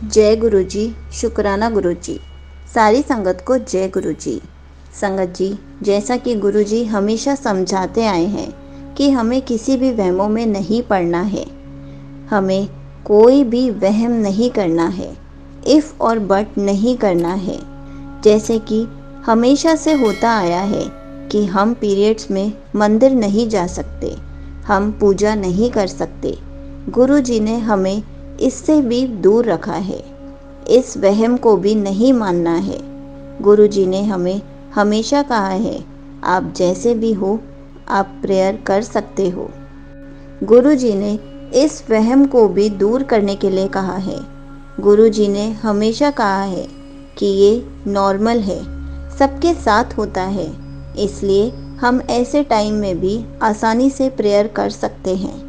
जय गुरु जी। शुक्राना गुरु जी। सारी संगत को जय गुरु जी। संगत जी, जैसा कि गुरु जी हमेशा समझाते आए हैं कि हमें किसी भी वहमों में नहीं पड़ना है, हमें कोई भी वहम नहीं करना है, इफ़ और बट नहीं करना है। जैसे कि हमेशा से होता आया है कि हम पीरियड्स में मंदिर नहीं जा सकते, हम पूजा नहीं कर सकते। गुरु जी ने हमें इससे भी दूर रखा है, इस वहम को भी नहीं मानना है। गुरु जी ने हमें हमेशा कहा है, आप जैसे भी हो आप प्रेयर कर सकते हो। गुरु जी ने इस वहम को भी दूर करने के लिए कहा है। गुरु जी ने हमेशा कहा है कि ये नॉर्मल है, सबके साथ होता है, इसलिए हम ऐसे टाइम में भी आसानी से प्रेयर कर सकते हैं।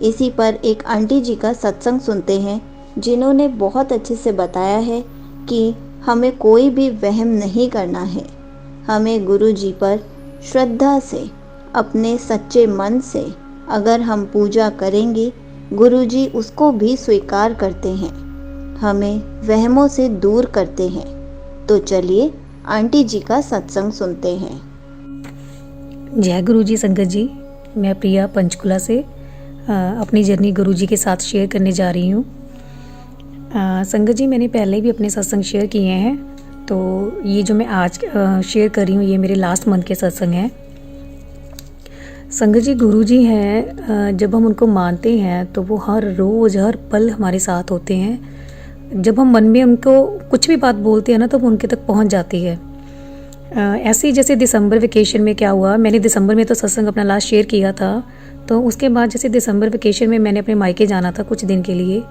इसी पर एक आंटी जी का सत्संग सुनते हैं, जिन्होंने बहुत अच्छे से बताया है कि हमें कोई भी वहम नहीं करना है। हमें गुरु जी पर श्रद्धा से, अपने सच्चे मन से अगर हम पूजा करेंगे, गुरु जी उसको भी स्वीकार करते हैं, हमें वहमों से दूर करते हैं। तो चलिए आंटी जी का सत्संग सुनते हैं। जय गुरु जी। संगत जी, मैं प्रिया पंचकुला से अपनी जर्नी गुरु जी के साथ शेयर करने जा रही हूँ। संगत जी, मैंने पहले भी अपने सत्संग शेयर किए हैं, तो ये जो मैं आज शेयर कर रही हूँ ये मेरे लास्ट मंथ के सत्संग हैं। संगत जी, गुरु जी हैं, जब हम उनको मानते हैं तो वो हर रोज़ हर पल हमारे साथ होते हैं। जब हम मन में उनको कुछ भी बात बोलते हैं ना, तो वो उनके तक पहुँच जाती है। ऐसे ही जैसे दिसंबर वेकेशन में क्या हुआ, मैंने दिसंबर में तो सत्संग अपना लास्ट शेयर किया था, तो उसके बाद जैसे दिसंबर वेकेशन में मैंने अपने मायके जाना था कुछ दिन के लिए,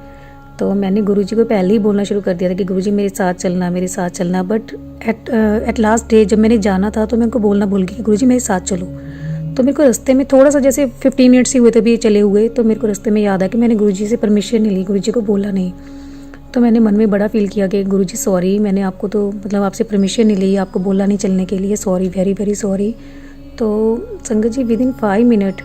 तो मैंने गुरुजी को पहले ही बोलना शुरू कर दिया था कि गुरुजी मेरे साथ चलना, मेरे साथ चलना। बट एट लास्ट डे जब मैंने जाना था तो मैं उनको बोलना भूल गई कि गुरुजी मेरे साथ चलो। तो मेरे को रास्ते में थोड़ा सा जैसे 15 मिनट्स ही हुए थे भी चले हुए, तो मेरे को रास्ते में याद आया कि मैंने गुरुजी से परमिशन नहीं ली, गुरुजी को बोला नहीं। तो मैंने मन में बड़ा फील किया कि गुरुजी सॉरी, मैंने आपको तो मतलब आपसे परमिशन नहीं ली, आपको बोला नहीं चलने के लिए, सॉरी, वेरी वेरी सॉरी। तो संगत जी, विदिन 5 मिनट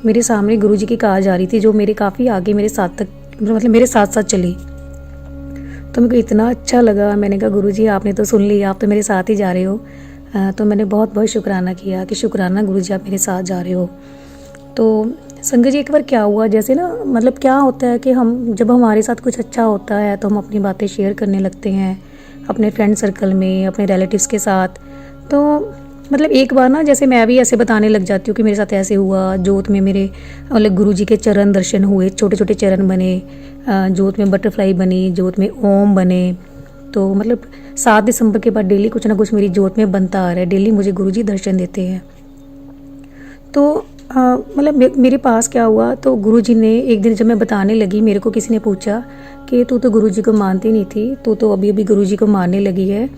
मेरे सामने गुरुजी की कार जा रही थी, जो मेरे काफ़ी आगे मेरे साथ तक मतलब मेरे साथ साथ चली। तो मेरे को इतना अच्छा लगा, मैंने कहा गुरुजी आपने तो सुन लिया, आप तो मेरे साथ ही जा रहे हो। तो मैंने बहुत बहुत शुक्राना किया कि शुक्राना गुरुजी आप मेरे साथ जा रहे हो। तो संगत जी, एक बार क्या हुआ, जैसे ना मतलब क्या होता है कि हम जब हमारे साथ कुछ अच्छा होता है तो हम अपनी बातें शेयर करने लगते हैं अपने फ्रेंड सर्कल में, अपने रिलेटिव्स के साथ। तो मतलब एक बार ना जैसे मैं भी ऐसे बताने लग जाती हूँ कि मेरे साथ ऐसे हुआ, जोत में मेरे मतलब गुरु जी के चरण दर्शन हुए, छोटे छोटे चरण बने, जोत में बटरफ्लाई बनी, जोत में ओम बने। तो मतलब 7 दिसंबर के बाद डेली कुछ ना कुछ मेरी जोत में बनता आ रहा है, डेली मुझे गुरु जी दर्शन देते हैं। तो मतलब मेरे पास क्या हुआ, तो गुरुजी ने एक दिन जब मैं बताने लगी, मेरे को किसी ने पूछा कि तू तो गुरुजी को मानती नहीं थी, तू तो अभी अभी गुरुजी को मानने लगी है,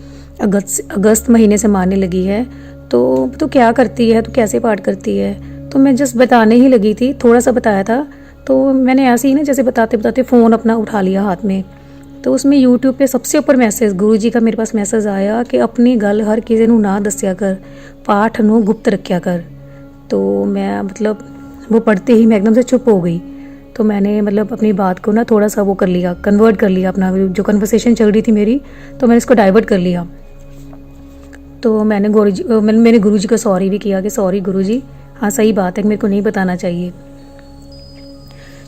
अगस्त महीने से मानने लगी है, तो क्या करती है, तो कैसे पाठ करती है। तो मैं जस्ट बताने ही लगी थी, थोड़ा सा बताया था, तो मैंने ऐसे ही ना जैसे बताते बताते फ़ोन अपना उठा लिया हाथ में। तो उसमें यूट्यूब पे सबसे ऊपर मैसेज गुरुजी का मेरे पास मैसेज आया कि अपनी गल हर किसी नू ना दस्या कर, पाठ नू गुप्त रखा कर। तो मैं मतलब वो पढ़ते ही मैं एकदम से चुप हो गई। तो मैंने मतलब अपनी बात को ना थोड़ा सा वो कर लिया, कन्वर्ट कर लिया, अपना जो कन्वर्सेशन चल रही थी मेरी, तो मैंने इसको डाइवर्ट कर लिया। तो मैंने मेरे गुरुजी को सॉरी भी किया कि सॉरी गुरुजी, हाँ सही बात है, मेरे को नहीं बताना चाहिए।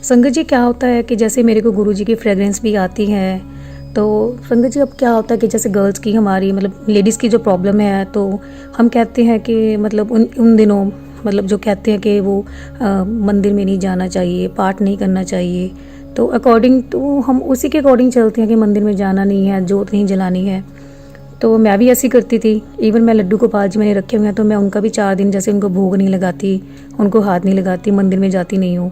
संगत जी, क्या होता है कि जैसे मेरे को गुरुजी की फ्रेगरेंस भी आती है, तो संगत जी अब क्या होता है कि जैसे गर्ल्स की हमारी मतलब लेडीज़ की जो प्रॉब्लम है, तो हम कहते हैं कि मतलब उन दिनों मतलब जो कहते हैं कि वो मंदिर में नहीं जाना चाहिए, पाठ नहीं करना चाहिए। तो अकॉर्डिंग तो हम उसी के अकॉर्डिंग चलते हैं कि मंदिर में जाना नहीं है, जोत नहीं जलानी है। तो मैं भी ऐसी करती थी। इवन मैं लड्डू गोपाल जी मैंने रखे हुए हैं, तो मैं उनका भी 4 दिन जैसे उनको भोग नहीं लगाती, उनको हाथ नहीं लगाती, मंदिर में जाती नहीं हूँ।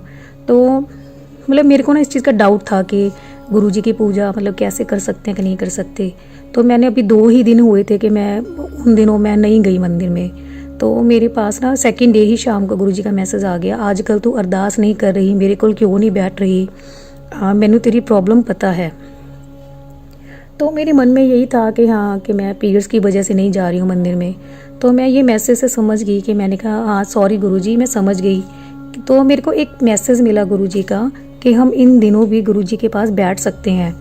तो मतलब मेरे को ना इस चीज़ का डाउट था कि गुरुजी की पूजा मतलब कैसे कर सकते हैं कि नहीं कर सकते। तो मैंने अभी 2 ही दिन हुए थे कि मैं उन दिनों मैं नहीं गई मंदिर में। तो मेरे पास ना सेकंड डे ही शाम को गुरुजी का मैसेज आ गया, आजकल तू अरदास नहीं कर रही, मेरे को क्यों नहीं बैठ रही, मैनू तेरी प्रॉब्लम पता है। तो मेरे मन में यही था कि हाँ कि मैं पीरियड्स की वजह से नहीं जा रही हूँ मंदिर में। तो मैं ये मैसेज से समझ गई कि मैंने कहा हाँ सॉरी गुरुजी, मैं समझ गई। तो मेरे को एक मैसेज मिला गुरुजी का कि हम इन दिनों भी गुरुजी के पास बैठ सकते हैं।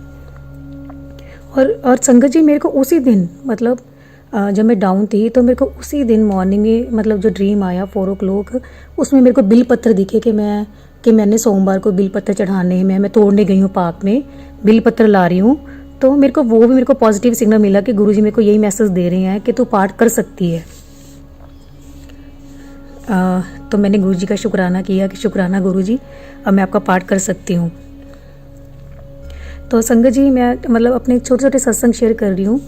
और संगत जी मेरे को उसी दिन मतलब जब मैं डाउन थी तो मेरे को उसी दिन मॉर्निंग में मतलब जो ड्रीम आया 4 o'clock, उसमें मेरे को बिल पत्र दिखे कि मैंने सोमवार को बिल पत्र चढ़ाने हैं, मैं तोड़ने गई हूँ पार्क में, बिल पत्र ला रही हूँ। तो मेरे को वो भी मेरे को पॉजिटिव सिग्नल मिला कि गुरुजी मेरे को यही मैसेज दे रहे हैं कि तू पाठ कर सकती है। तो मैंने गुरुजी का शुक्राना किया कि शुक्राना गुरुजी, अब मैं आपका पाठ कर सकती हूँ। तो संगत जी मैं मतलब अपने छोटे छोटे सत्संग शेयर कर रही हूँ।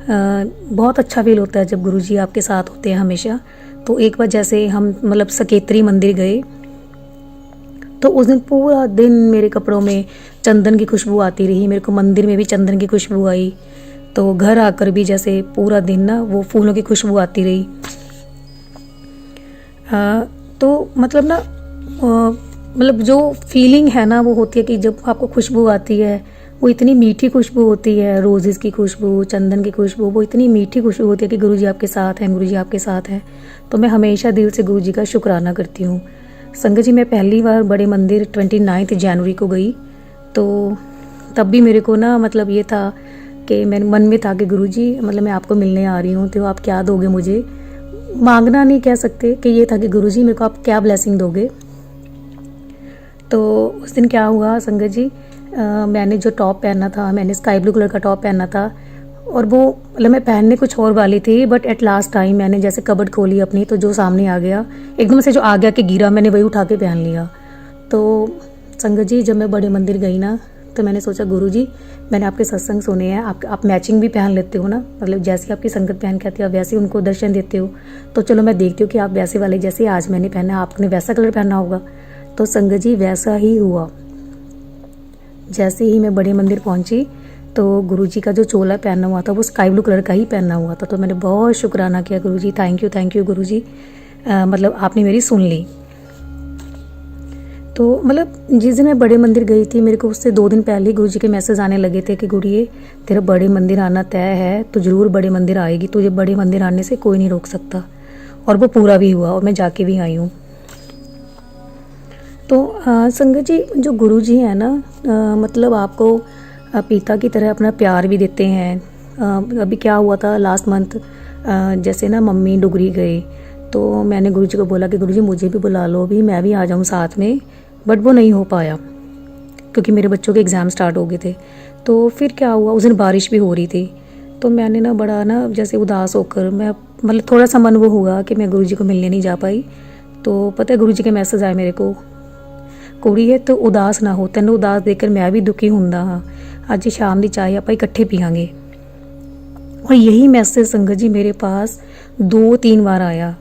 बहुत अच्छा फील होता है जब गुरुजी आपके साथ होते हैं हमेशा। तो एक बार जैसे हम मतलब सकेतरी मंदिर गए तो उस दिन पूरा दिन मेरे कपड़ों में चंदन की खुशबू आती रही, मेरे को मंदिर में भी चंदन की खुशबू आई। तो घर आकर भी जैसे पूरा दिन ना वो फूलों की खुशबू आती रही। तो मतलब ना मतलब जो फीलिंग है ना वो होती है कि जब आपको खुशबू आती है वो इतनी मीठी खुशबू होती है, रोजेस की खुशबू, चंदन की खुशबू, वो इतनी मीठी खुशबू होती है कि गुरुजी आपके साथ हैं, गुरुजी आपके साथ हैं। तो मैं हमेशा दिल से गुरुजी का शुक्राना करती हूँ। संगत जी मैं पहली बार बड़े मंदिर 29 जनवरी को गई। तो तब भी मेरे को ना मतलब ये था कि मेरे मन में था कि गुरुजी मतलब मैं आपको मिलने आ रही हूँ तो आप क्या दोगे मुझे, मांगना नहीं कह सकते कि ये था कि गुरुजी मेरे को आप क्या ब्लेसिंग दोगे। तो उस दिन क्या हुआ संगत जी, मैंने जो टॉप पहना था, मैंने स्काई ब्लू कलर का टॉप पहना था और वो मतलब मैं पहनने कुछ और वाली थी, बट एट लास्ट टाइम मैंने जैसे कबर्ड खोली अपनी तो जो सामने आ गया एकदम से, जो आ गया कि गिरा, मैंने वही उठा के पहन लिया। तो संगत जी जब मैं बड़े मंदिर गई ना तो मैंने सोचा गुरुजी मैंने आपके सत्संग सुने हैं, आप मैचिंग भी पहन लेते हो ना, मतलब जैसी आपकी संगत पहन के आती है आप वैसे उनको दर्शन देते हो, तो चलो मैं देखती हूँ कि आप वैसे वाले जैसे आज मैंने पहना आपने वैसा कलर पहना होगा। तो संगत जी वैसा ही हुआ। जैसे ही मैं बड़े मंदिर पहुंची तो गुरुजी का जो चोला पहना हुआ था वो स्काई ब्लू कलर का ही पहना हुआ था। तो मैंने बहुत शुक्राना किया गुरुजी, थैंक यू गुरुजी, मतलब आपने मेरी सुन ली। तो मतलब जिस दिन मैं बड़े मंदिर गई थी मेरे को उससे 2 दिन पहले गुरुजी के मैसेज आने लगे थे कि गुड़िए तेरा बड़े मंदिर आना तय है, तो ज़रूर बड़े मंदिर आएगी, तुझे बड़े मंदिर आने से कोई नहीं रोक सकता। और वो पूरा भी हुआ और मैं जाके भी आई हूँ। तो संगत जी जो गुरुजी हैं ना मतलब आपको पिता की तरह अपना प्यार भी देते हैं। अभी क्या हुआ था लास्ट मंथ, जैसे ना मम्मी डुगरी गई तो मैंने गुरुजी को बोला कि गुरुजी मुझे भी बुला लो, भी मैं भी आ जाऊँ साथ में, बट वो नहीं हो पाया क्योंकि मेरे बच्चों के एग्ज़ाम स्टार्ट हो गए थे। तो फिर क्या हुआ, उस दिन बारिश भी हो रही थी तो मैंने ना बड़ा ना जैसे उदास होकर मैं मतलब थोड़ा सा मन वो हुआ कि मैं गुरुजी को मिलने नहीं जा पाई। तो पता है गुरुजी के मैसेज आए मेरे को, कुड़ीए तो उदास ना हो, तैनू उदास देखकर मैं भी दुखी हुंदा हाँ, अज शाम की चाय आप इकट्ठे पीआंगे। और यही मैसेज संगत जी मेरे पास 2-3 बार आया।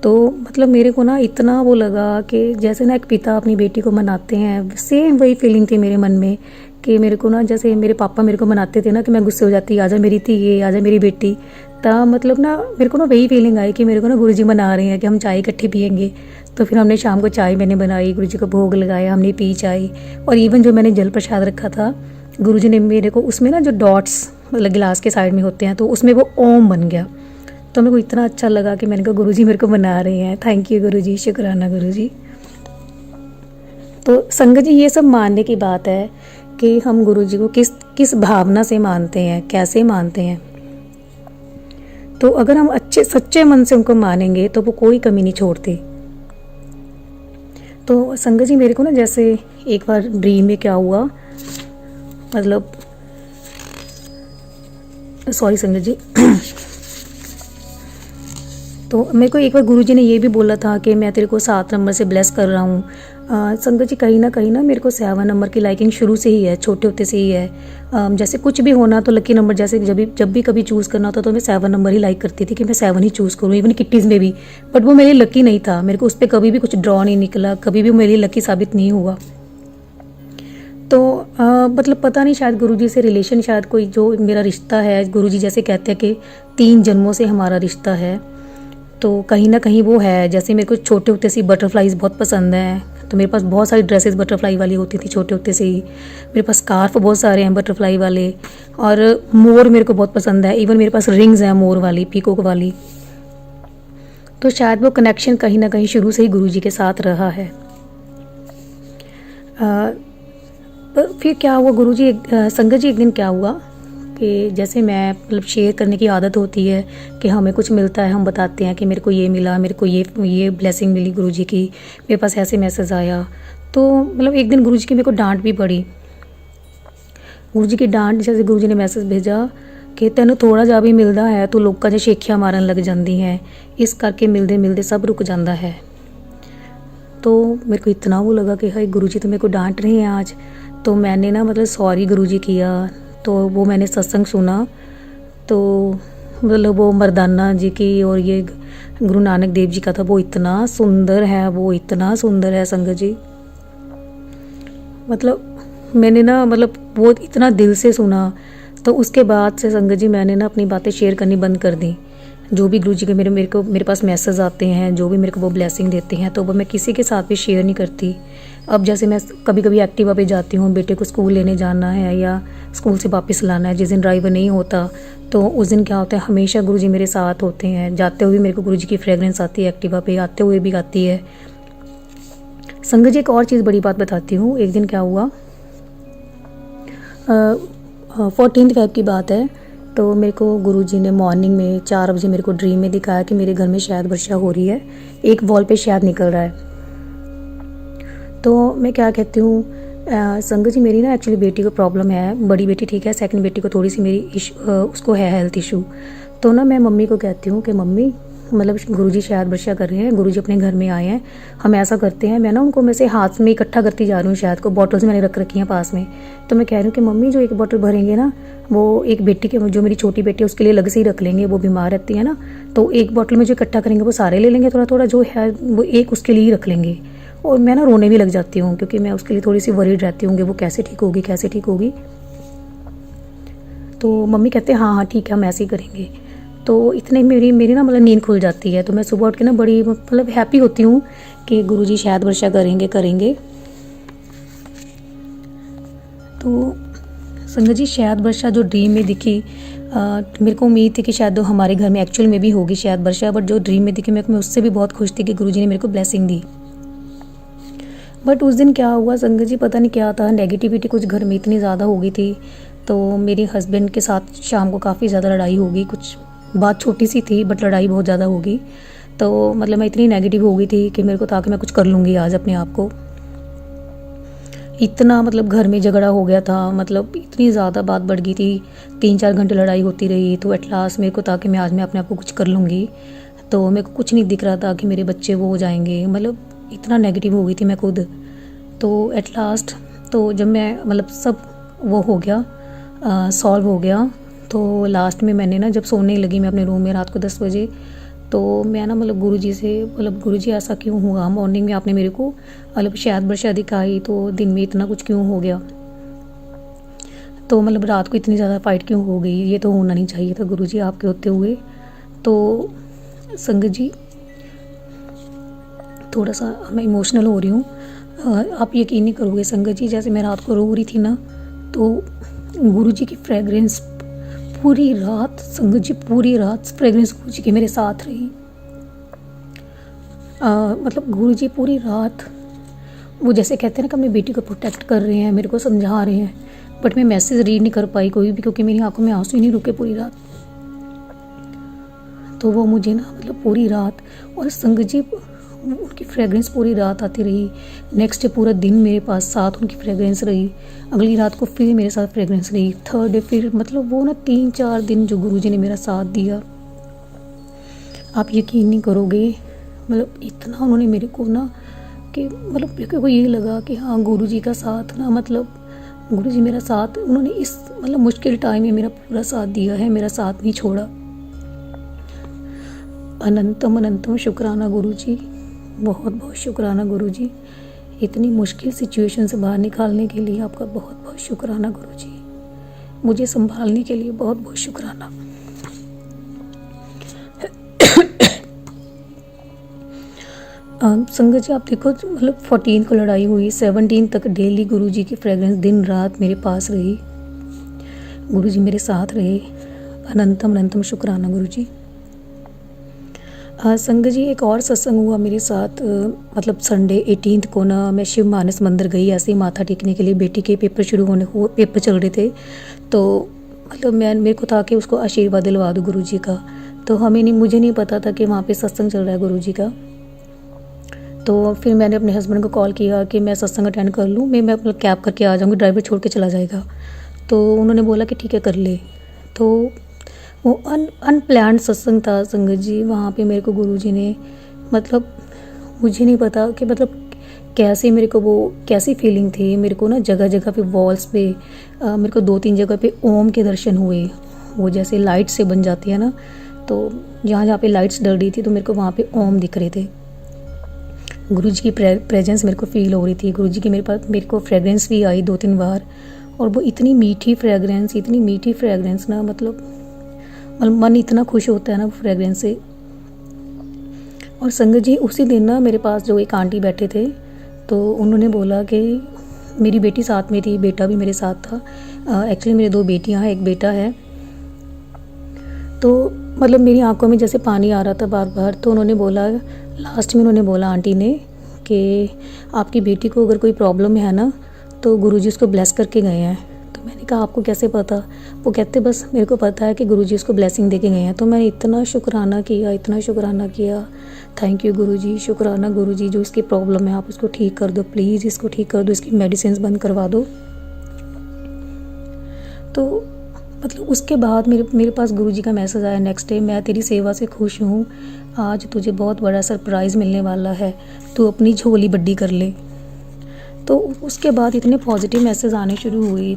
तो मतलब मेरे को ना इतना वो लगा कि जैसे ना एक पिता अपनी बेटी को मनाते हैं, सेम वही फीलिंग थी मेरे मन में कि मेरे को ना जैसे मेरे पापा मेरे को मनाते थे ना कि मैं गुस्से हो जाती, आजा मेरी थी ये, आजा मेरी बेटी, तब मतलब ना मेरे को ना वही फीलिंग आई कि मेरे को ना गुरुजी मना रहे हैं कि हम चाय इकट्ठे पियेंगे। तो फिर हमने शाम को चाय मैंने बनाई, गुरुजी को भोग लगाया, हमने पी चाय। और इवन जो मैंने जल प्रसाद रखा था गुरुजी ने मेरे को उसमें ना जो डॉट्स मतलब गिलास के साइड में होते हैं तो उसमें वो ओम बन गया। तो मेरे को इतना अच्छा लगा कि मैंने कहा गुरुजी मेरे को मना रहे हैं, थैंक यू गुरुजी, शुक्राना गुरुजी। तो संगत जी ये सब मानने की बात है कि हम गुरुजी को किस भावना से मानते हैं, कैसे मानते हैं। तो अगर हम अच्छे सच्चे मन से उनको मानेंगे तो वो कोई कमी नहीं छोड़ते। तो संगत जी मेरे को ना जैसे एक बार ड्रीम में क्या हुआ, मतलब सॉरी संगत जी तो मेरे को एक बार गुरुजी ने ये भी बोला था कि मैं तेरे को 7 नंबर से ब्लेस कर रहा हूँ। संगत जी कहीं ना मेरे को 7 नंबर की लाइकिंग शुरू से ही है, छोटे होते से ही है। जैसे कुछ भी होना तो लकी नंबर जैसे जब भी कभी चूज़ करना होता तो मैं 7 नंबर ही लाइक करती थी कि मैं 7 ही चूज़ करूँ, इवन किट्टीज़ में भी। बट वो मेरे लिए लकी नहीं था, मेरे को उस पर कभी भी कुछ ड्रॉ नहीं निकला, कभी भी मेरे लिए लकी साबित नहीं हुआ। तो मतलब पता नहीं शायद गुरुजी से रिलेशन, शायद कोई जो मेरा रिश्ता है, गुरुजी जैसे कहते हैं कि 3 जन्मों से हमारा रिश्ता है, तो कहीं ना कहीं वो है। जैसे मेरे को छोटे होते से बटरफ्लाईज बहुत पसंद हैं, तो मेरे पास बहुत सारी ड्रेसेस बटरफ्लाई वाली होती थी छोटे होते से ही। मेरे पास स्कार्फ बहुत सारे हैं बटरफ्लाई वाले, और मोर मेरे को बहुत पसंद है, इवन मेरे पास रिंग्स हैं मोर वाली, पीकॉक वाली। तो शायद वो कनेक्शन कहीं ना कहीं शुरू से ही गुरुजी के साथ रहा है। फिर क्या हुआ गुरुजी संगत जी एक दिन क्या हुआ कि जैसे मैं मतलब शेयर करने की आदत होती है कि हमें कुछ मिलता है, हम बताते हैं कि मेरे को ये मिला, मेरे को ये ब्लेसिंग मिली गुरुजी की, मेरे पास ऐसे मैसेज आया। तो मतलब एक दिन गुरुजी की मेरे को डांट भी पड़ी। गुरुजी की डांट, जैसे गुरुजी ने मैसेज भेजा कि तेनों थोड़ा जा भी मिलता है तो लोगों च शेखियां मारन लग जाती हैं, इस करके मिलते मिलते सब रुक जाता है। तो मेरे को इतना वो लगा कि हाय गुरुजी तो मेरे को डांट रहे हैं आज। तो मैंने ना मतलब सॉरी गुरुजी किया। तो वो मैंने सत्संग सुना, तो मतलब वो मर्दाना जी की और ये गुरु नानक देव जी का था, वो इतना सुंदर है, वो इतना सुंदर है संगत जी। मतलब मैंने ना मतलब वो इतना दिल से सुना। तो उसके बाद से संगत जी मैंने ना अपनी बातें शेयर करनी बंद कर दी। जो भी गुरुजी के मेरे पास मैसेज आते हैं, जो भी मेरे को वो ब्लेसिंग देते हैं, तो वो मैं किसी के साथ भी शेयर नहीं करती। अब जैसे मैं कभी कभी एक्टिवा पे जाती हूँ, बेटे को स्कूल लेने जाना है या स्कूल से वापस लाना है, जिस दिन ड्राइवर नहीं होता तो उस दिन क्या होता है, हमेशा गुरुजी मेरे साथ होते हैं। जाते हुए मेरे को गुरुजी की फ्रेगरेंस आती है, एक्टिवा पे आते हुए भी आती है। संगत जी एक और चीज़ बड़ी बात बताती हूँ। एक दिन क्या हुआ, 14 फेब की बात है। तो मेरे को गुरुजी ने मॉर्निंग में 4 बजे मेरे को ड्रीम में दिखाया कि मेरे घर में शहद वर्षा हो रही है, एक वॉल पे शहद निकल रहा है। तो मैं क्या कहती हूँ, संगत जी मेरी ना एक्चुअली बेटी को प्रॉब्लम है, बड़ी बेटी ठीक है, सेकंड बेटी को थोड़ी सी उसको है हेल्थ इशू। तो ना मैं मम्मी को कहती हूँ कि मम्मी मतलब गुरुजी शहद वर्षा कर रहे हैं, गुरुजी अपने घर में आए हैं, हम ऐसा करते हैं। मैं ना उनको में से हाथ में इकट्ठा करती जा रही हूँ शहद को, बॉटल्स मैंने रख रखी हैं पास में। तो मैं कह रही हूँ कि मम्मी जो एक बॉटल भरेंगे ना, वो एक बेटी के, जो मेरी छोटी बेटी है उसके लिए अलग से ही रख लेंगे, वो बीमार रहती है ना, तो एक बॉटल में जो इकट्ठा करेंगे वो सारे ले लेंगे, थोड़ा थोड़ा जो है वो एक उसके लिए ही रख लेंगे। और मैं ना रोने भी लग जाती हूँ, क्योंकि मैं उसके लिए थोड़ी सी वरीड रहती हूँ कि वो कैसे ठीक होगी, कैसे ठीक होगी। तो मम्मी कहते हैं हाँ हाँ ठीक है, हम ऐसे ही करेंगे। तो इतने मेरी ना मतलब नींद खुल जाती है। तो मैं सुबह उठ के ना बड़ी मतलब हैप्पी होती हूँ कि गुरुजी शहद वर्षा करेंगे। तो संगत जी शहद वर्षा जो ड्रीम में दिखी, मेरे को उम्मीद थी कि शायद हमारे घर में एक्चुअल में भी होगी शहद वर्षा, बट जो ड्रीम में दिखी मैं उससे भी बहुत खुश थी कि गुरुजी ने मेरे को ब्लेसिंग दी। बट उस दिन क्या हुआ संगत जी, पता नहीं क्या था, नेगेटिविटी कुछ घर में इतनी ज़्यादा हो गई थी। तो मेरे हस्बैंड के साथ शाम को काफ़ी ज़्यादा लड़ाई हो गई, कुछ बात छोटी सी थी बट लड़ाई बहुत ज़्यादा हो गई। तो मतलब मैं इतनी नेगेटिव हो गई थी कि मेरे को था कि मैं कुछ कर लूँगी आज अपने आप को। इतना मतलब घर में झगड़ा हो गया था, मतलब इतनी ज़्यादा बात बढ़ गई थी, 3-4 घंटे लड़ाई होती रही। तो एट लास्ट मेरे को था कि मैं आज अपने आप को कुछ कर लूँगी। तो मेरे को कुछ नहीं दिख रहा था कि मेरे बच्चे वो हो जाएंगे, मतलब इतना नेगेटिव हो गई थी मैं खुद। तो एट लास्ट तो जब मैं मतलब सब वो हो गया, सॉल्व हो गया, तो लास्ट में मैंने ना जब सोने लगी मैं अपने रूम में रात को 10 बजे, तो मैं ना मतलब गुरुजी से मतलब गुरुजी ऐसा क्यों हुआ, मॉर्निंग में आपने मेरे को मतलब शहद वर्षा दिखाई तो दिन में इतना कुछ क्यों हो गया, तो मतलब रात को इतनी ज़्यादा फाइट क्यों हो गई, ये तो होना नहीं चाहिए था गुरुजी आपके होते हुए। तो संगत जी थोड़ा सा मैं इमोशनल हो रही हूँ, आप यकीन नहीं करोगे संगत जी, जैसे मैं रात को रो रही थी ना, तो गुरुजी की फ्रेगरेंस पूरी रात, संगत जी पूरी रात फ्रेगरेंस गुरुजी की मेरे साथ रही। मतलब गुरुजी पूरी रात वो जैसे कहते हैं ना कि अपनी बेटी को प्रोटेक्ट कर रहे हैं, मेरे को समझा रहे हैं, बट मैं मैसेज रीड नहीं कर पाई कोई भी, क्योंकि मेरी आंखों में आंसू ही नहीं रुके पूरी रात। तो वो मुझे ना मतलब पूरी रात, और संगत जी उनकी फ्रेगरेंस पूरी रात आती रही। नेक्स्ट डे पूरा दिन मेरे पास साथ उनकी फ्रेगरेंस रही, अगली रात को फिर मेरे साथ फ्रेगरेंस रही, थर्ड डे फिर, मतलब वो ना 3-4 दिन जो गुरुजी ने मेरा साथ दिया, आप यकीन नहीं करोगे, मतलब इतना उन्होंने मेरे को ना कि मतलब मेरे को ये लगा कि हाँ गुरुजी का साथ ना, मतलब गुरुजी मेरा साथ, उन्होंने इस मतलब मुश्किल टाइम में मेरा पूरा साथ दिया है, मेरा साथ नहीं छोड़ा। अनंतम अनंतम शुक्राना गुरुजी, बहुत बहुत शुक्राना गुरुजी, इतनी मुश्किल सिचुएशन से बाहर निकालने के लिए आपका बहुत बहुत शुक्राना गुरुजी, मुझे संभालने के लिए बहुत बहुत शुक्राना। संगत जी आप देखो, मतलब 14 को लड़ाई हुई, 17 तक डेली गुरुजी की फ्रेगरेंस दिन रात मेरे पास रही, गुरुजी मेरे साथ रहे, अनंतम अनंतम शुक्राना गुरुजी। संगत जी एक और सत्संग हुआ मेरे साथ, मतलब संडे 18 को ना मैं शिव मानस मंदिर गई ऐसे ही माथा टेकने के लिए, बेटी के पेपर पेपर चल रहे थे। तो मतलब मैं मेरे को था कि उसको आशीर्वाद दिलवा दूँ गुरुजी का। तो मुझे नहीं पता था कि वहाँ पे सत्संग चल रहा है गुरुजी का। तो फिर मैंने अपने हस्बैंड को कॉल किया कि मैं सत्संग अटेंड कर लूँ, मैं अपना कैब करके आ जाऊँगी, ड्राइवर छोड़ के चला जाएगा। तो उन्होंने बोला कि ठीक है कर ले। तो वो अनप्लान्ड सत्संग था संगत जी। वहाँ पे मेरे को गुरुजी ने, मतलब मुझे नहीं पता कि मतलब कैसे मेरे को वो कैसी फीलिंग थी। मेरे को ना जगह जगह पे वॉल्स पे मेरे को 2-3 जगह पे ओम के दर्शन हुए। वो जैसे लाइट से बन जाती है ना, तो जहाँ जहाँ पे लाइट्स डल रही थी तो मेरे को वहाँ पे ओम दिख रहे थे। गुरुजी की प्रेजेंस मेरे को फील हो रही थी। गुरुजी की मेरे को फ्रेगरेंस भी आई 2-3 बार, और वो इतनी मीठी फ्रेगरेंस ना, मतलब मन इतना खुश होता है ना वो फ्रेगरेंस से। और संगत जी उसी दिन ना मेरे पास जो एक आंटी बैठे थे, तो उन्होंने बोला कि मेरी बेटी साथ में थी, बेटा भी मेरे साथ था। एक्चुअली मेरे 2 बेटियां हैं, एक बेटा है। तो मतलब मेरी आंखों में जैसे पानी आ रहा था बार बार। तो उन्होंने बोला, लास्ट में उन्होंने बोला आंटी ने कि आपकी बेटी को अगर कोई प्रॉब्लम है ना तो गुरुजी उसको ब्लेस करके गए हैं। तो मैंने कहा आपको कैसे पता? वो कहते बस मेरे को पता है कि गुरुजी उसको ब्लेसिंग दे के गए हैं। तो मैंने इतना शुक्राना किया, थैंक यू गुरुजी, शुक्राना गुरुजी, जो इसकी प्रॉब्लम है आप उसको ठीक कर दो, प्लीज़ इसको ठीक कर दो, इसकी मेडिसिन बंद करवा दो। तो मतलब उसके बाद मेरे पास गुरुजी का मैसेज आया नेक्स्ट डे, मैं तेरी सेवा से खुश हूँ, आज तुझे बहुत बड़ा सरप्राइज़ मिलने वाला है, तू अपनी झोली बड्डी कर ले। तो उसके बाद इतने पॉजिटिव मैसेज आने शुरू हुए।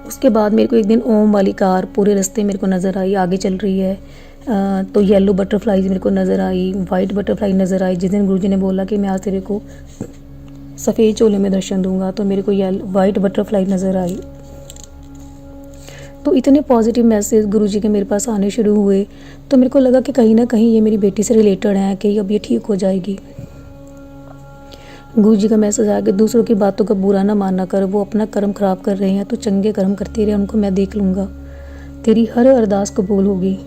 उसके बाद मेरे को एक दिन ओम वाली कार पूरे रास्ते मेरे को नज़र आई, आगे चल रही है। तो येलो बटरफ्लाईज मेरे को नज़र आई, वाइट बटरफ्लाई नज़र आई। जिस दिन गुरुजी ने बोला कि मैं आज तेरे को सफ़ेद चोले में दर्शन दूंगा, तो मेरे को वाइट बटरफ्लाई नज़र आई। तो इतने पॉजिटिव मैसेज गुरुजी के मेरे पास आने शुरू हुए। तो मेरे को लगा कि कहीं ना कहीं ये मेरी बेटी से रिलेटेड है, कि अब ये ठीक हो जाएगी। गुरुजी का मैसेज आया कि दूसरों की बातों का बुरा ना माना कर, वो अपना कर्म खराब कर रहे हैं, तो चंगे कर्म करती रहे, उनको मैं देख लूँगा, तेरी हर अरदास कबूल होगी,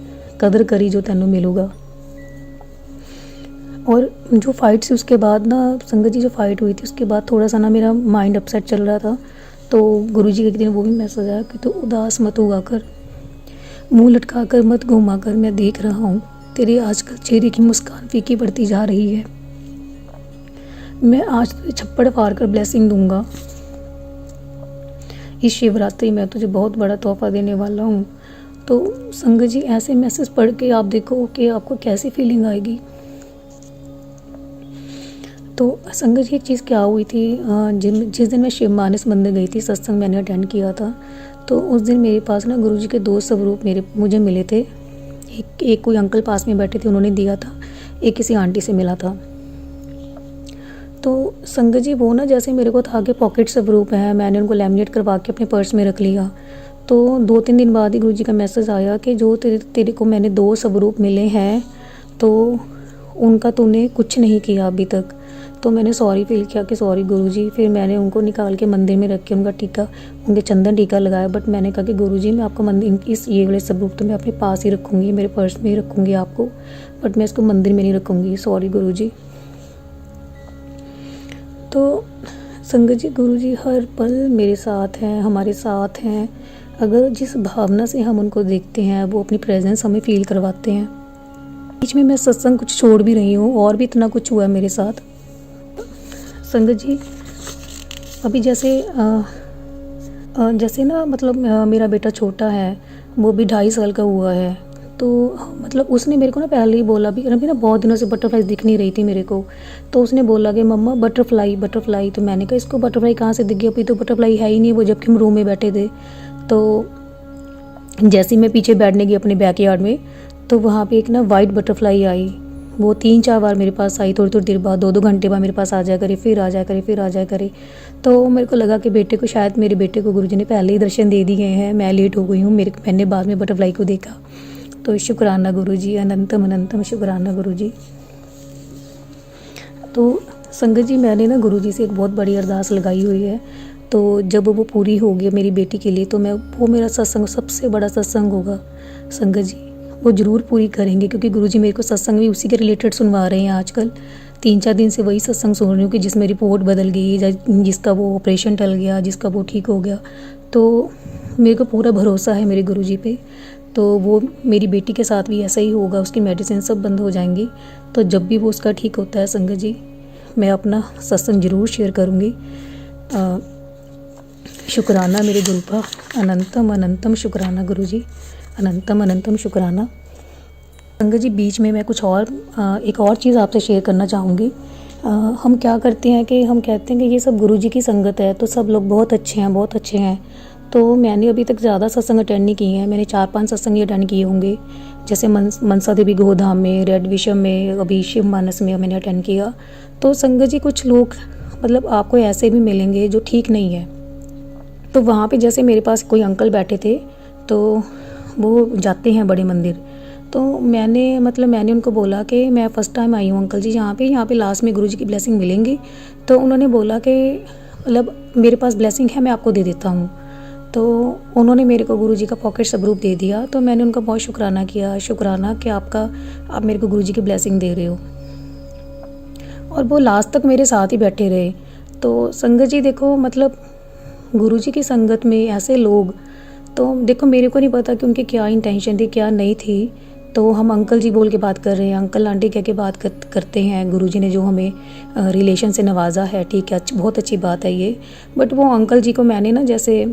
कदर करी जो तेनों मिलूगा। और जो फाइट थी उसके बाद ना संगत जी, जो फाइट हुई थी उसके बाद थोड़ा सा ना मेरा माइंड अपसेट चल रहा था। तो गुरुजी के एक दिन वो भी मैसेज आया कि तो उदास मत हुआ कर, मुंह लटका कर मत घूमा कर, मैं देख रहा हूँ तेरे आजकल चेहरे की मुस्कान फीकी पड़ती जा रही है, मैं आज तुझे छप्पड़ फाड़ कर ब्लेसिंग दूंगा, इस शिवरात्रि में तुझे बहुत बड़ा तोहफा देने वाला हूँ। तो संगत जी ऐसे मैसेज पढ़ के आप देखो कि आपको कैसी फीलिंग आएगी। तो संगत जी एक चीज़ क्या हुई थी, जिस दिन मैं शिव मानस मंदिर गई थी, सत्संग मैंने अटेंड किया था, तो उस दिन मेरे पास ना गुरुजी के 2 स्वरूप मुझे मिले थे। एक कोई अंकल पास में बैठे थे, उन्होंने दिया था, एक किसी आंटी से मिला था। तो संगत जी वो ना जैसे मेरे को था कि पॉकेट स्वरूप है, मैंने उनको लैमिनेट करवा के अपने पर्स में रख लिया। तो 2-3 दिन बाद ही गुरुजी का मैसेज आया कि जो तेरे को मैंने 2 स्वरूप मिले हैं, तो उनका तूने कुछ नहीं किया अभी तक। तो मैंने सॉरी फील किया कि सॉरी गुरुजी। फिर मैंने उनको निकाल के मंदिर में रख के उनके चंदन टीका लगाया। बट मैंने कहा कि गुरुजी मैं आपको मंदिर ये वाले स्वरूप तो मैं अपने पास ही रखूँगी, मेरे पर्स में ही रखूँगी आपको, बट मैं इसको मंदिर में नहीं रखूँगी, सॉरी गुरुजी। तो संगत जी गुरुजी हर पल मेरे साथ हैं, हमारे साथ हैं। अगर जिस भावना से हम उनको देखते हैं, वो अपनी प्रेजेंस हमें फील करवाते हैं। बीच में मैं सत्संग कुछ छोड़ भी रही हूँ, और भी इतना कुछ हुआ है मेरे साथ। संगत जी अभी जैसे ना मतलब मेरा बेटा छोटा है, वो भी 2.5 साल का हुआ है। तो मतलब उसने मेरे को ना पहले ही बोला, अभी ना बहुत दिनों से बटरफ्लाई दिख नहीं रही थी मेरे को। तो उसने बोला कि मम्मा बटरफ्लाई। तो मैंने कहा इसको बटरफ्लाई कहाँ से दिख गई, अभी तो बटरफ्लाई है ही नहीं, वो जबकि हम रूम में बैठे थे। तो जैसे ही मैं पीछे बैठने गई अपने बैकयार्ड में, तो वहाँ पे एक ना वाइट बटरफ्लाई आई। वो 3-4 बार मेरे पास आई, थोड़ी देर बाद, 2-2 घंटे बाद मेरे पास आ जाया करे, फिर आ जाया करे। तो मेरे को लगा कि मेरे बेटे को गुरुजी ने पहले ही दर्शन दे दिए हैं, मैं लेट हो गई हूँ, मैंने बाद में बटरफ्लाई को देखा। तो शुक्राना गुरुजी, अनंतम शुक्राना गुरुजी। तो संगत जी मैंने ना गुरुजी से एक बहुत बड़ी अरदास लगाई हुई है। तो जब वो पूरी होगी मेरी बेटी के लिए, तो वो मेरा सत्संग सबसे बड़ा सत्संग होगा संगत जी। वो ज़रूर पूरी करेंगे, क्योंकि गुरुजी मेरे को सत्संग भी उसी के रिलेटेड सुनवा रहे हैं आजकल। 3-4 दिन से वही सत्संग सुन रही हूँ कि जिसमें रिपोर्ट बदल गई, जिसका वो ऑपरेशन टल गया, जिसका वो ठीक हो गया। तो मेरे को पूरा भरोसा है मेरे गुरुजी पे। तो वो मेरी बेटी के साथ भी ऐसा ही होगा, उसकी मेडिसिन सब बंद हो जाएंगी। तो जब भी वो उसका ठीक होता है संगत जी, मैं अपना सत्संग ज़रूर शेयर करूँगी। शुक्राना मेरे गुरुपा, अनंतम अनंतम शुक्राना गुरुजी, अनंतम अनंतम शुक्राना। संगत जी, बीच में मैं कुछ और एक और चीज़ आपसे शेयर करना चाहूँगी। हम क्या करते हैं कि हम कहते हैं कि ये सब गुरुजी की संगत है तो सब लोग बहुत अच्छे हैं, बहुत अच्छे हैं। तो मैंने अभी तक ज़्यादा सत्संग अटेंड नहीं किए हैं, मैंने 4-5 सत्संग ही अटेंड किए होंगे। जैसे मनसा देवी गोधाम में, रेड विशम में, अभी शिव मानस में मैंने अटेंड किया। तो संगत जी, कुछ लोग मतलब आपको ऐसे भी मिलेंगे जो ठीक नहीं है। तो वहाँ पे जैसे मेरे पास कोई अंकल बैठे थे, तो वो जाते हैं बड़े मंदिर। तो मैंने उनको बोला कि मैं फ़र्स्ट टाइम आई हूँ अंकल जी यहाँ पे लास्ट में गुरुजी की ब्लेसिंग मिलेंगी। तो उन्होंने बोला कि मतलब मेरे पास ब्लेसिंग है, मैं आपको दे देता हूँ। तो उन्होंने मेरे को गुरुजी का पॉकेट स्वरूप दे दिया। तो मैंने उनका बहुत शुक्राना किया, शुक्राना कि आप मेरे को गुरुजी की ब्लेसिंग दे रहे हो। और वो लास्ट तक मेरे साथ ही बैठे रहे। तो संगत जी देखो, मतलब गुरुजी की संगत में ऐसे लोग, तो देखो मेरे को नहीं पता कि उनकी क्या इंटेंशन थी, क्या नहीं थी। तो हम अंकल जी बोल के बात कर रहे हैं, अंकल आंटी कह के बात करते हैं। गुरुजी ने जो हमें रिलेशन से नवाजा है, ठीक है, बहुत अच्छी बात है ये। बट वो अंकल जी को मैंने ना जैसे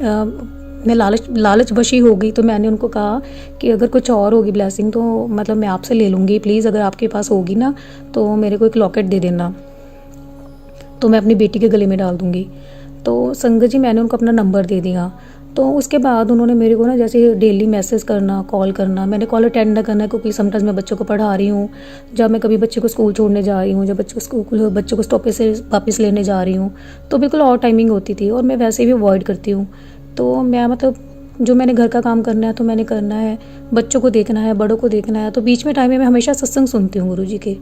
मैं लालच वशी हो गई। तो मैंने उनको कहा कि अगर कुछ और होगी ब्लेसिंग तो मतलब मैं आपसे ले लूँगी, प्लीज़ अगर आपके पास होगी ना तो मेरे को एक लॉकेट दे देना, तो मैं अपनी बेटी के गले में डाल दूँगी। तो संगत जी, मैंने उनको अपना नंबर दे दिया। तो उसके बाद उन्होंने मेरे को ना जैसे डेली मैसेज करना, कॉल करना। मैंने कॉल अटेंड ना करना क्योंकि समटाइम्स मैं बच्चों को पढ़ा रही हूँ, जब मैं कभी बच्चे को स्कूल छोड़ने जा रही हूँ, जब बच्चों को स्टॉपेज से वापस लेने जा रही हूँ, तो बिल्कुल और टाइमिंग होती थी। और मैं वैसे भी अवॉइड करती हूँ। तो मैं मतलब जो मैंने घर का काम करना है तो मैंने करना है, बच्चों को देखना है, बड़ों को देखना है। तो बीच में टाइम में मैं हमेशा सत्संग सुनती हूँ गुरुजी के।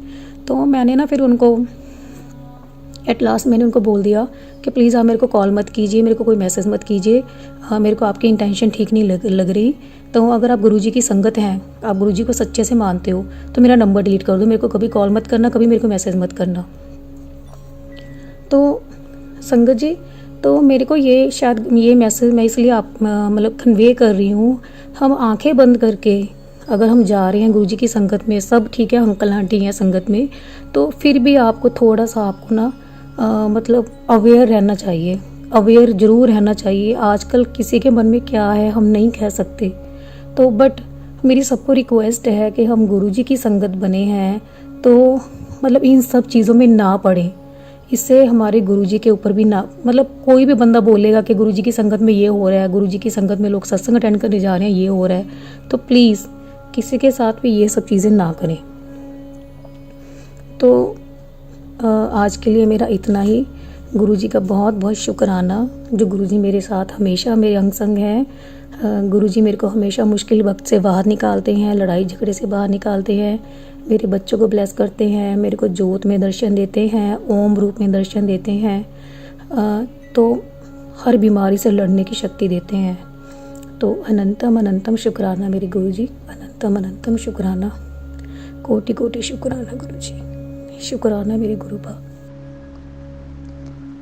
तो मैंने ना फिर उनको एट लास्ट मैंने उनको बोल दिया कि प्लीज़ आप मेरे को कॉल मत कीजिए, मेरे को कोई मैसेज मत कीजिए, मेरे को आपकी इंटेंशन ठीक नहीं लग रही। तो अगर आप गुरुजी की संगत हैं, आप गुरुजी को सच्चे से मानते हो, तो मेरा नंबर डिलीट कर दो, मेरे को कभी कॉल मत करना, कभी मेरे को मैसेज मत करना। तो संगत जी, तो मेरे को ये मैसेज मैं इसलिए आप मतलब कन्वे कर रही हूँ। हम आंखें बंद करके अगर हम जा रहे हैं गुरुजी की संगत में, सब ठीक है, अंकल आंटी हैं संगत में, तो फिर भी आपको थोड़ा सा आपको ना मतलब अवेयर रहना चाहिए, अवेयर ज़रूर रहना चाहिए। आजकल किसी के मन में क्या है हम नहीं कह सकते। तो बट मेरी सबको रिक्वेस्ट है कि हम गुरुजी की संगत बने हैं तो मतलब इन सब चीज़ों में ना पड़ें। इससे हमारे गुरुजी के ऊपर भी ना, मतलब कोई भी बंदा बोलेगा कि गुरुजी की संगत में ये हो रहा है, गुरुजी की संगत में लोग सत्संग अटेंड करने जा रहे हैं, ये हो रहा है, तो प्लीज़ किसी के साथ भी ये सब चीज़ें ना करें। तो आज के लिए मेरा इतना ही। गुरुजी का बहुत बहुत शुक्राना, जो गुरुजी मेरे साथ हमेशा मेरे अंग संग हैं। गुरुजी मेरे को हमेशा मुश्किल वक्त से बाहर निकालते हैं, लड़ाई झगड़े से बाहर निकालते हैं, मेरे बच्चों को ब्लेस करते हैं, मेरे को जोत में दर्शन देते हैं, ओम रूप में दर्शन देते हैं, तो हर बीमारी से लड़ने की शक्ति देते हैं। तो अनंतम अनंतम शुक्राना मेरे गुरुजी, अनंतम अनंतम शुक्राना, कोटि कोटि शुक्राना गुरुजी, शुक्राना मेरे गुरुबा।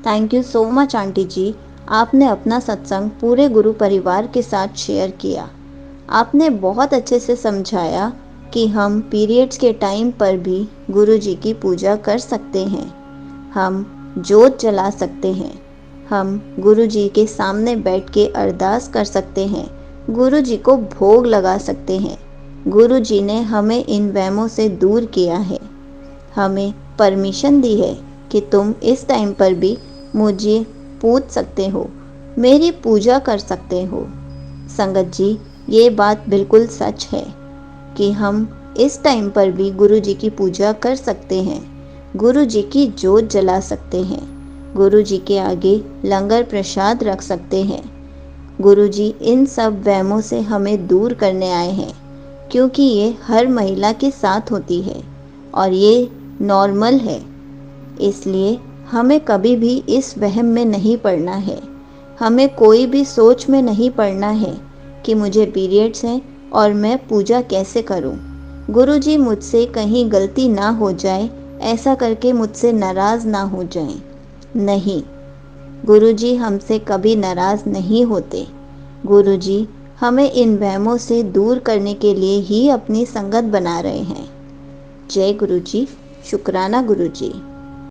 Thank you so much aunty जी, आपने अपना सत्संग पूरे गुरु परिवार के साथ शेयर किया। आपने बहुत अच्छे से समझाया कि हम पीरियड्स के टाइम पर भी गुरु जी की पूजा कर सकते हैं, हम जोत जला सकते हैं, हम गुरु जी के सामने बैठ के अरदास कर सकते हैं, गुरु जी को भोग लगा सकते हैं। गुरु जी ने हमें इन वहमों से दूर किया है, हमें परमिशन दी है कि तुम इस टाइम पर भी मुझे पूछ सकते हो, मेरी पूजा कर सकते हो। संगत जी, ये बात बिल्कुल सच है कि हम इस टाइम पर भी गुरु जी की पूजा कर सकते हैं, गुरु जी की जोत जला सकते हैं, गुरु जी के आगे लंगर प्रसाद रख सकते हैं। गुरु जी इन सब वहमों से हमें दूर करने आए हैं, क्योंकि ये हर महिला के साथ होती है और ये नॉर्मल है। इसलिए हमें कभी भी इस वहम में नहीं पड़ना है, हमें कोई भी सोच में नहीं पड़ना है कि मुझे पीरियड्स हैं और मैं पूजा कैसे करूं? गुरुजी मुझसे कहीं गलती ना हो जाए, ऐसा करके मुझसे नाराज़ ना हो जाएं। नहीं, गुरुजी हमसे कभी नाराज़ नहीं होते। गुरुजी हमें इन वहमों से दूर करने के लिए ही अपनी संगत बना रहे हैं। जय गुरुजी, शुक्राना गुरुजी।